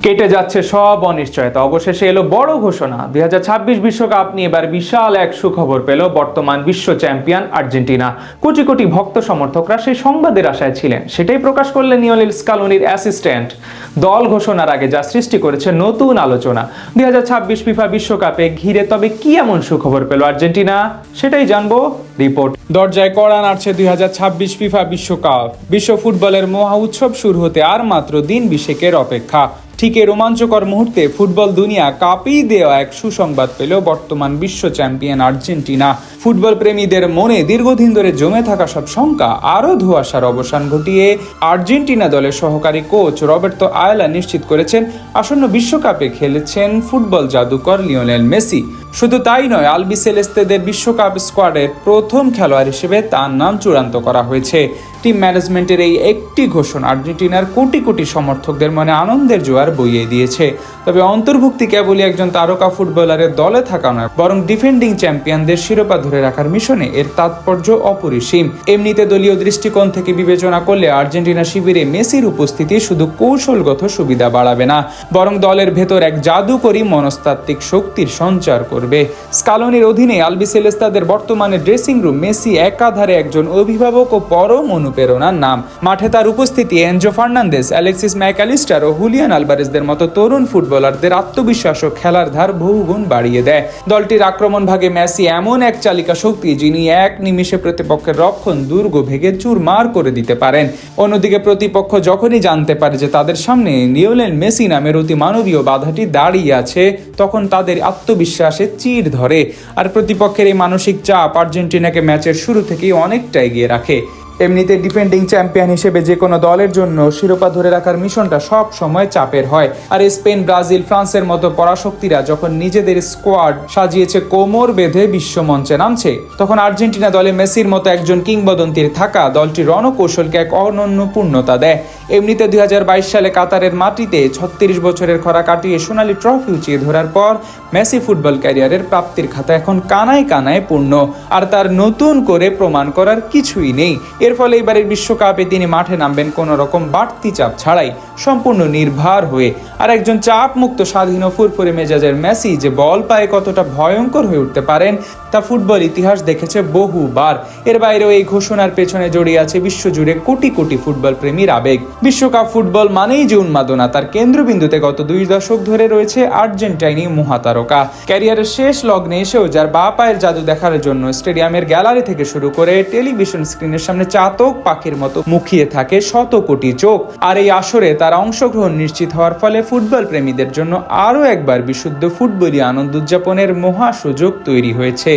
কেটে যাচ্ছে সব অনিশ্চয়তা, অবশেষে এলো বড় ঘোষণা। 2026 বিশ্বকাপ নিয়ে এবার বিশাল এক সুখবর পেল বর্তমান বিশ্ব চ্যাম্পিয়ন আর্জেন্টিনা। কোটি কোটি ভক্ত সমর্থকরা সেই সংবাদের আশায় ছিলেন, সেটাই প্রকাশ করলেন লিওনেল স্কালোনির অ্যাসিস্ট্যান্ট। দল ঘোষণার আগে যা সৃষ্টি করেছে নতুন আলোচনা। 2026 ফিফা বিশ্বকাপে ঘিরে তবে কি এমন সুখবর পেল আর্জেন্টিনা, সেটাই জানবো রিপোর্ট। দরজায় কড়া নাড়ছে 2026 ফিফা বিশ্বকাপ। বিশ্ব ফুটবলের মহা উৎসব শুরু হতে আর মাত্র দিন 20 অপেক্ষা। ঠিক এই রোমাঞ্চকর মুহূর্তে ফুটবল দুনিয়া কাঁপিয়ে দেওয়া এক সুসংবাদ পেল বর্তমান বিশ্ব চ্যাম্পিয়ন আর্জেন্টিনা। ফুটবল প্রেমীদের মনে দীর্ঘদিন ধরে জমে থাকা সব শঙ্কা আরও ধোঁয়াশার অবসান ঘটিয়ে আর্জেন্টিনা দলের সহকারী কোচ রবার্তো আয়ালা নিশ্চিত করেছেন আসন্ন বিশ্বকাপে খেলেছেন ফুটবল জাদুকর লিওনেল মেসি। শুধু তাই নয়, আলবিসেলেস্তেদের বিশ্বকাপ স্কোয়াডের প্রথম খেলোয়াড় হিসেবে তার নাম চূড়ান্ত করা হয়েছে। টিম ম্যানেজমেন্টের এই একটি ঘোষণা আর্জেন্টিনার কোটি কোটি সমর্থকদের মনে আনন্দের জোয়ার বইয়ে দিয়েছে। তবে অন্তর্ভুক্তি কেবলই একজন তারকা ফুটবলারের দলে থাকা নয়, বরং ডিফেন্ডিং চ্যাম্পিয়নদের শিরোপা ধরে রাখার মিশনে এর তাৎপর্য অপরিসীম। এমনিতে দলীয় দৃষ্টিকোণ থেকে বিবেচনা করলে আর্জেন্টিনা শিবিরে মেসির উপস্থিতি শুধু কৌশলগত সুবিধা বাড়াবে না, বরং দলের ভেতর এক জাদুকরী মনস্তাত্ত্বিক শক্তির সঞ্চার করবে। স্কালোনির অধীনে আলবিসেলেস্তাদের বর্তমানে ড্রেসিং রুম মেসি একাধারে একজন অভিভাবক ও পরম অনুপ্রেরণার নাম। মাঠে তার উপস্থিতি এনজো ফার্নান্দেস, অ্যালেক্সিস ম্যাকঅ্যালিস্টার ও হুলিয়ান আলভারেজদের মতো তরুণ ফুটবলারদের আত্মবিশ্বাস ও খেলার ধার বহুগুণ বাড়িয়ে দেয়। দলটির আক্রমণ ভাগে মেসি এমন এক চালিকা শক্তি, যিনি এক নিমিষে প্রতিপক্ষের রক্ষণ দুর্গ ভেঙে চুরমার করে দিতে পারেন। অন্যদিকে প্রতিপক্ষ যখনই জানতে পারে যে তাদের সামনে লিওনেল মেসি নামের অতি মানবীয় বাধাটি দাঁড়িয়ে আছে, তখন তাদের আত্মবিশ্বাসে চির ধরে। আর প্রতিপক্ষের এই মানসিক চাপ আর্জেন্টিনাকে ম্যাচের শুরু থেকেই অনেকটা এগিয়ে রাখে। এমনিতে ডিফেন্ডিং চ্যাম্পিয়ন হিসেবে যে কোনো দলের জন্য শিরোপা ধরে রাখার মিশনটা সব সময় চাপের হয়। আর স্পেন, ব্রাজিল, ফ্রান্সের মতো পরাশক্তিরা যখন নিজেদের স্কোয়াড সাজিয়েছে কোমর বেঁধে বিশ্ব মঞ্চে নামছে, তখন আর্জেন্টিনা দলে মেসির মতো একজন কিংবদন্তির থাকা দলটির রণকৌশলকে এক অনন্য পূর্ণতা দেয়। এমনিতে 2022 সালে কাতারের মাটিতে 36 বছরের খরা কাটিয়ে সোনালী ট্রফি উঁচিয়ে ধরার পর মেসি ফুটবল ক্যারিয়ারের প্রাপ্তির খাতা এখন কানায় কানায় পূর্ণ, আর তার নতুন করে প্রমাণ করার কিছুই নেই। এর ফলে এবারের বিশ্বকাপে তিনি মাঠে নামবেন কোনো রকম বাড়তি চাপ ছাড়াই, সম্পূর্ণ নির্ভর হয়ে। আর একজন চাপ মুক্ত, স্বাধীন ও ফুরফুরে মেজাজের মেসি যে বল পায়ে কতটা ভয়ঙ্কর হয়ে উঠতে পারেন তা ফুটবল ইতিহাস দেখেছে বহুবার। এর বাইরেও এই ঘোষণার পেছনে জড়িয়ে আছে বিশ্বজুড়ে কোটি কোটি ফুটবল প্রেমীর আবেগ। বিশ্বকাপ ফুটবল মানেই যে উন্মাদনা, তার কেন্দ্রবিন্দুতে গত 2 দশক ধরে রয়েছে আর্জেন্টাইনি মহাতারকা। ক্যারিয়ারের শেষ লগ্নে এসেও যার বা পায়ের জাদু দেখার জন্য স্টেডিয়ামের গ্যালারি থেকে শুরু করে টেলিভিশন স্ক্রিনের সামনে চাতক পাখির মতো মুখিয়ে থাকে শত কোটি চোখ। আর এই আসরে তার অংশগ্রহণ নিশ্চিত হওয়ার ফলে ফুটবল প্রেমীদের জন্য আরও একবার বিশুদ্ধ ফুটবলই আনন্দ উদযাপনের মহা সুযোগ তৈরি হয়েছে।